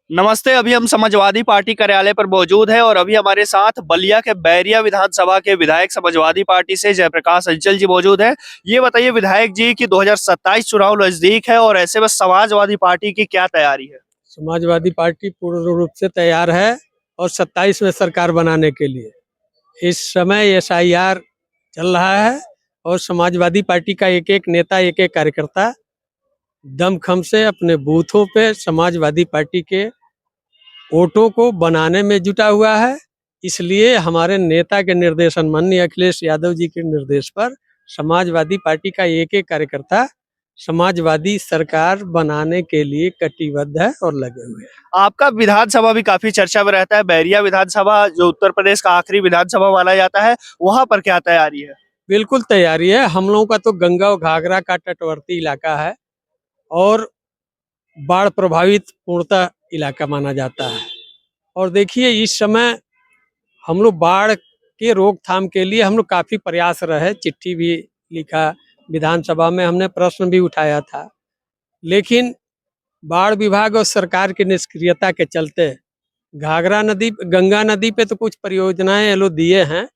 नमस्ते। अभी हम समाजवादी पार्टी कार्यालय पर मौजूद हैं और अभी हमारे साथ बलिया के बैरिया विधानसभा के विधायक समाजवादी पार्टी से जयप्रकाश अंचल जी मौजूद हैं। ये बताइए विधायक जी कि 2027 चुनाव नजदीक है और ऐसे में समाजवादी पार्टी की क्या तैयारी है? समाजवादी पार्टी पूर्ण रूप से तैयार है और 27 में सरकार बनाने के लिए। इस समय एसआईआर चल रहा है और समाजवादी पार्टी का एक एक नेता, एक एक कार्यकर्ता दमखम से अपने बूथों पे समाजवादी पार्टी के वोटों को बनाने में जुटा हुआ है। इसलिए हमारे नेता के निर्देशन, माननीय अखिलेश यादव जी के निर्देश पर समाजवादी पार्टी का एक एक कार्यकर्ता समाजवादी सरकार बनाने के लिए कटिबद्ध है और लगे हुए हैं। आपका विधानसभा भी काफी चर्चा में रहता है। बैरिया विधानसभा जो उत्तर प्रदेश का आखिरी विधानसभा माना जाता है, वहां पर क्या तैयारी है? बिल्कुल तैयारी है। हम लोगों का तो गंगा और घाघरा का तटवर्ती इलाका है और बाढ़ प्रभावित पूर्णतः इलाका माना जाता है। और देखिए इस समय हम लोग बाढ़ के रोकथाम के लिए हम लोग काफ़ी प्रयास रहे, चिट्ठी भी लिखा, विधानसभा में हमने प्रश्न भी उठाया था, लेकिन बाढ़ विभाग और सरकार की निष्क्रियता के चलते गंगा नदी पे तो कुछ परियोजनाएं ये लोग दिए हैं,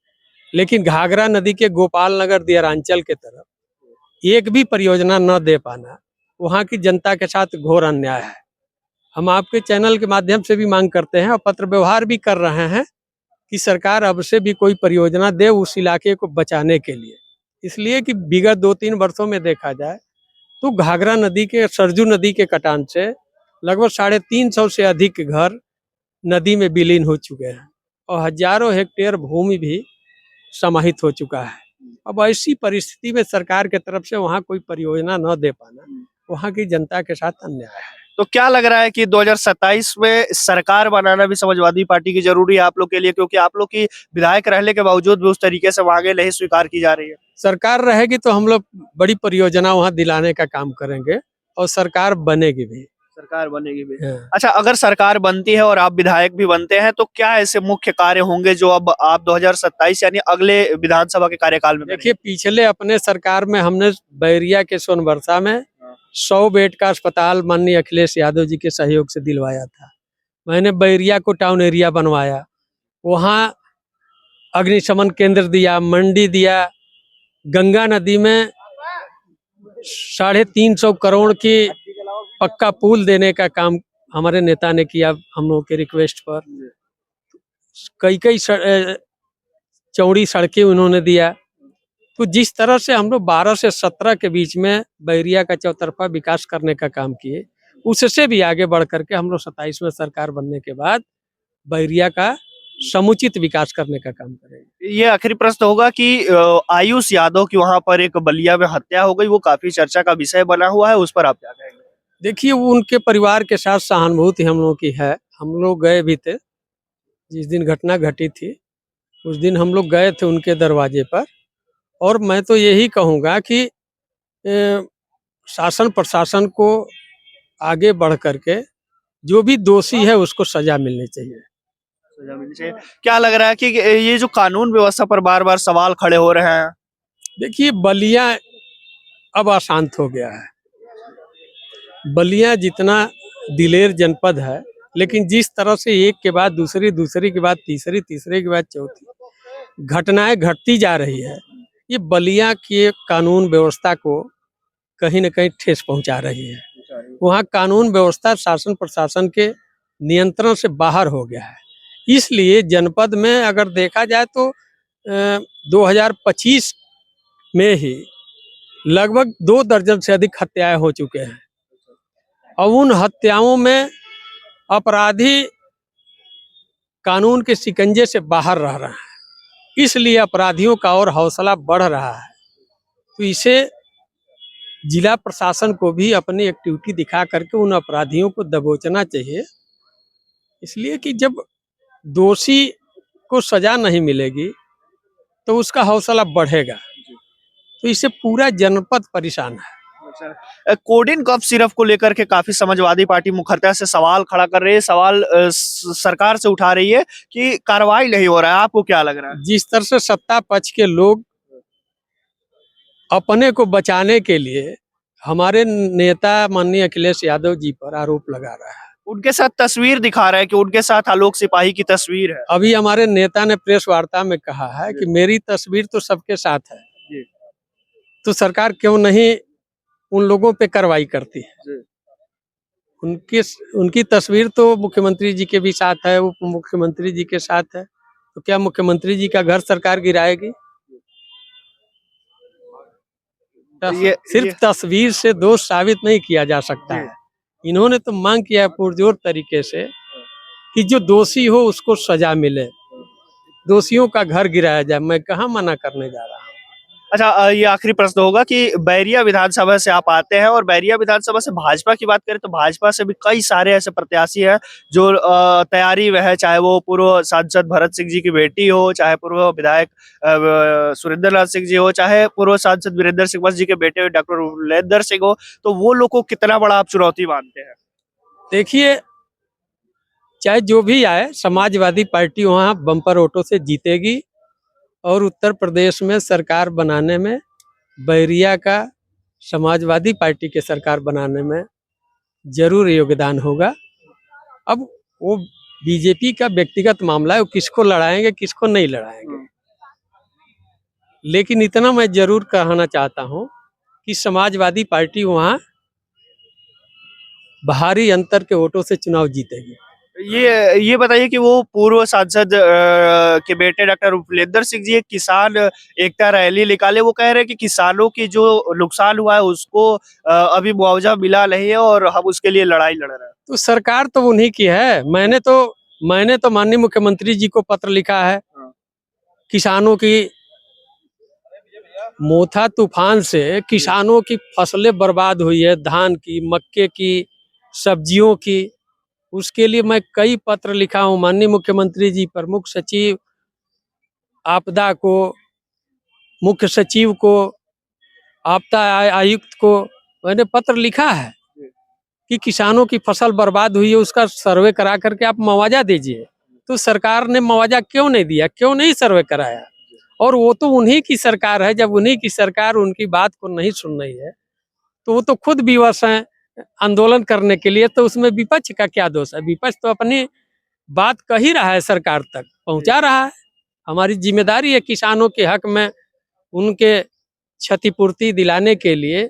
लेकिन घाघरा नदी के गोपाल नगर दियरांचल के तरफ एक भी परियोजना न दे पाना वहाँ की जनता के साथ घोर अन्याय है। हम आपके चैनल के माध्यम से भी मांग करते हैं और पत्र व्यवहार भी कर रहे हैं कि सरकार अब से भी कोई परियोजना दे उस इलाके को बचाने के लिए। इसलिए कि विगत 2-3 वर्षों में देखा जाए तो घाघरा नदी के, सरजू नदी के कटान से लगभग 350 से अधिक घर नदी में विलीन हो चुके हैं और हजारों हेक्टेयर भूमि भी समाहित हो चुका है। अब ऐसी परिस्थिति में सरकार के तरफ से वहाँ कोई परियोजना न दे पाना वहाँ की जनता के साथ अन्याय है। तो क्या लग रहा है कि 2027 में सरकार बनाना भी समाजवादी पार्टी की जरूरी है आप लोग के लिए, क्योंकि आप लोग की विधायक रहने के बावजूद भी उस तरीके से मांगे नहीं स्वीकार की जा रही है? सरकार रहेगी तो हम लोग बड़ी परियोजना वहाँ दिलाने का काम करेंगे और सरकार बनेगी भी। सरकार बनेगी भी। अच्छा, अगर सरकार बनती है और आप विधायक भी बनते हैं तो क्या ऐसे मुख्य कार्य होंगे जो अब आप 2027 यानी अगले विधानसभा के कार्यकाल में देखिए, पिछले अपने सरकार में हमने बैरिया के सोनबरसा में 100 बेड का अस्पताल माननीय अखिलेश यादव जी के सहयोग से दिलवाया था। मैंने बैरिया को टाउन एरिया बनवाया, वहाँ अग्निशमन केंद्र दिया, मंडी दिया, गंगा नदी में 350 करोड़ की पक्का पुल देने का काम हमारे नेता ने किया हम लोगों के रिक्वेस्ट पर। कई चौड़ी सड़कें उन्होंने दिया। तो जिस तरह से हम लोग 12 से 17 के बीच में बैरिया का चौतरफा विकास करने का काम किए, उससे भी आगे बढ़ करके हम लोग 27 में सरकार बनने के बाद बैरिया का समुचित विकास करने का काम करेंगे। ये आखिरी प्रश्न होगा कि आयुष यादव की वहां पर एक बलिया में हत्या हो गई, वो काफी चर्चा का विषय बना हुआ है, उस पर आप क्या कहेंगे? देखिए, वो उनके परिवार के साथ सहानुभूति हम लोगों की है। हम लोग गए भी थे जिस दिन घटना घटी थी, उस दिन हम लोग गए थे उनके दरवाजे पर। और मैं तो यही कहूँगा कि शासन प्रशासन को आगे बढ़ करके जो भी दोषी है उसको सजा मिलनी चाहिए। सजा मिलनी चाहिए। क्या लग रहा है कि ये जो कानून व्यवस्था पर बार बार सवाल खड़े हो रहे हैं? देखिए, बलिया अब अशांत हो गया है। बलिया जितना दिलेर जनपद है, लेकिन जिस तरह से एक के बाद दूसरी, दूसरी के बाद तीसरी, तीसरे के बाद चौथी घटनाएं घटती जा रही है, ये बलिया के कानून व्यवस्था को कहीं न कहीं ठेस पहुंचा रही है। वहाँ कानून व्यवस्था शासन प्रशासन के नियंत्रण से बाहर हो गया है। इसलिए जनपद में अगर देखा जाए तो 2025 में ही लगभग 2 दर्जन से अधिक हत्याएं हो चुके हैं और उन हत्याओं में अपराधी कानून के शिकंजे से बाहर रह रहे हैं, इसलिए अपराधियों का और हौसला बढ़ रहा है। तो इसे जिला प्रशासन को भी अपनी एक्टिविटी दिखा करके उन अपराधियों को दबोचना चाहिए। इसलिए कि जब दोषी को सजा नहीं मिलेगी तो उसका हौसला बढ़ेगा। तो इससे पूरा जनपद परेशान है। कोडिन कफ सिरफ को लेकर के काफी समाजवादी पार्टी मुखरता से सवाल खड़ा कर रही है, सवाल सरकार से उठा रही है कि कार्रवाई नहीं हो रहा है। आपको क्या लग रहा है? जिस तरह से सत्ता पक्ष के लोग अपने को बचाने के लिए हमारे नेता माननीय अखिलेश यादव जी पर आरोप लगा रहा है, उनके साथ तस्वीर दिखा रहा है कि उनके साथ आलोक सिपाही की तस्वीर है। अभी हमारे नेता ने प्रेस वार्ता में कहा है कि मेरी तस्वीर तो सबके साथ है, जी। तो सरकार क्यों नहीं उन लोगों पे कार्रवाई करती है। उनकी उनकी तस्वीर तो मुख्यमंत्री जी के भी साथ है, उप मुख्यमंत्री जी के साथ है, तो क्या मुख्यमंत्री जी का घर सरकार गिराएगी? सिर्फ तस्वीर से दोष साबित नहीं किया जा सकता है। इन्होंने तो मांग किया है पुरजोर तरीके से कि जो दोषी हो उसको सजा मिले, दोषियों का घर गिराया जाए। मैं कहाँ मना करने जा रहा हूँ। अच्छा, ये आखिरी प्रश्न होगा कि बैरिया विधानसभा से आप आते हैं और बैरिया विधानसभा से भाजपा की बात करें तो भाजपा से भी कई सारे ऐसे प्रत्याशी हैं जो तैयारी में है, चाहे वो पूर्व सांसद भरत सिंह जी की बेटी हो, चाहे पूर्व विधायक सुरेंद्र नाथ सिंह जी हो, चाहे पूर्व सांसद वीरेंद्र सिंह बस जी के बेटे डॉक्टर उलेंद्र सिंह हो, तो वो लोग को कितना बड़ा आप चुनौती मानते हैं? देखिए, चाहे जो भी आए, समाजवादी पार्टी वहाँ बम्पर वोटों से जीतेगी और उत्तर प्रदेश में सरकार बनाने में बैरिया का समाजवादी पार्टी के सरकार बनाने में जरूर योगदान होगा। अब वो बीजेपी का व्यक्तिगत मामला है, वो किसको लड़ाएंगे किसको नहीं लड़ाएंगे, लेकिन इतना मैं जरूर कहना चाहता हूँ कि समाजवादी पार्टी वहाँ भारी अंतर के वोटों से चुनाव जीतेगी। ये बताइए कि वो पूर्व सांसद के बेटे डॉक्टर उलेंद्र सिंह जी एक किसान एकता रैली निकाले, वो कह रहे हैं कि किसानों की जो नुकसान हुआ है उसको अभी मुआवजा मिला नहीं है और हम उसके लिए लड़ाई लड़ रहे हैं। तो सरकार तो उन्हीं की है। मैंने तो माननीय मुख्यमंत्री जी को पत्र लिखा है। किसानों की मोथा तूफान से किसानों की फसलें बर्बाद हुई है, धान की, मक्के की, सब्जियों की। उसके लिए मैं कई पत्र लिखा हूँ माननीय मुख्यमंत्री जी, प्रमुख सचिव आपदा को, मुख्य सचिव को, आपदा आयुक्त को मैंने पत्र लिखा है कि किसानों की फसल बर्बाद हुई है, उसका सर्वे करा करके आप मुआवजा दीजिए। तो सरकार ने मुआवजा क्यों नहीं दिया, क्यों नहीं सर्वे कराया? और वो तो उन्हीं की सरकार है। जब उन्हीं की सरकार उनकी बात को नहीं सुन रही है तो वो तो खुद विवश हैं आंदोलन करने के लिए, तो उसमें विपक्ष का क्या दोष है? विपक्ष तो अपनी बात कह ही रहा है, सरकार तक पहुंचा रहा है। हमारी जिम्मेदारी है किसानों के हक में उनके क्षतिपूर्ति दिलाने के लिए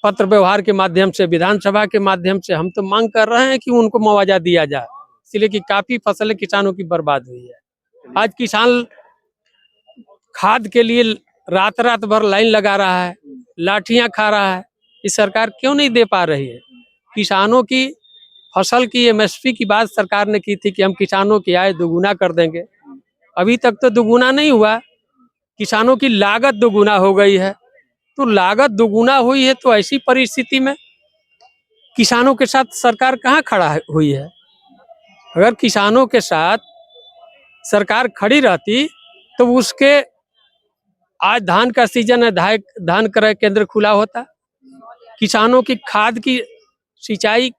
पत्र व्यवहार के माध्यम से, विधानसभा के माध्यम से हम तो मांग कर रहे हैं कि उनको मुआवजा दिया जाए, इसलिए कि काफी फसलें किसानों की बर्बाद हुई है। आज किसान खाद के लिए रात रात भर लाइन लगा रहा है, लाठियां खा रहा है। इस सरकार क्यों नहीं दे पा रही है? किसानों की फसल की एमएसपी की बात सरकार ने की थी कि हम किसानों की आय दोगुना कर देंगे। अभी तक तो दोगुना नहीं हुआ, किसानों की लागत दोगुना हो गई है। तो लागत दोगुना हुई है तो ऐसी परिस्थिति में किसानों के साथ सरकार कहाँ खड़ा हुई है? अगर किसानों के साथ सरकार खड़ी रहती तो उसके, आज धान का सीजन है, धान क्रय केंद्र खुला होता, किसानों की खाद की, सिंचाई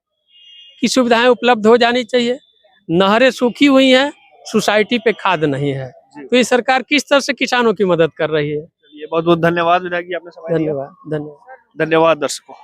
की सुविधाएं उपलब्ध हो जानी चाहिए। नहरें सूखी हुई हैं, सोसाइटी पे खाद नहीं है, तो ये सरकार किस तरह से किसानों की मदद कर रही है? बहुत बहुत धन्यवाद विधायक जी, आपने समय दिया। धन्यवाद। धन्यवाद दर्शकों।